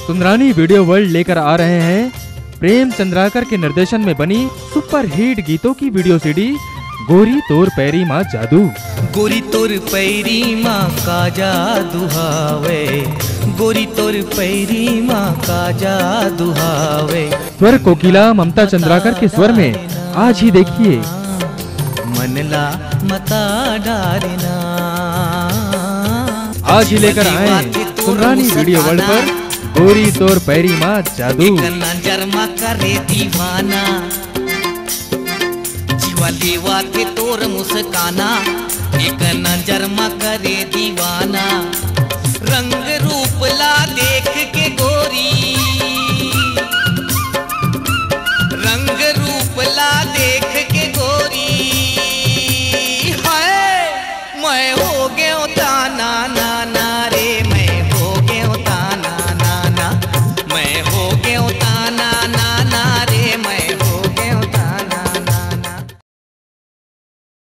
Sundarani video world लेकर आ रहे हैं प्रेम चंद्राकर के निर्देशन में बनी सुपर हिट गीतों की वीडियो सीडी गोरी तोर पैरी माँ जादू। गोरी तोर पैरी माँ का जादू हावे, गोरी तोर पैरी माँ का जादू हावे। स्वर कोकिला ममता चंद्राकर के स्वर में आज ही देखिए मनला मता डारना। आज ही लेकर आए सुंदरानी वीडियो वर्ल्ड पर गोरी तोर पैरी माँ जादू। जरमा करे दीवाना, जीवा देवा थे तोर मुस्काना, एक नजर में करे दीवाना। रंग रूप ला देख के गोरी, रंग रूप ला देख के गोरी, हाय मैं हो गया ताना ना ना रे, मैं हो गया ताना ना ना, मैं हो गया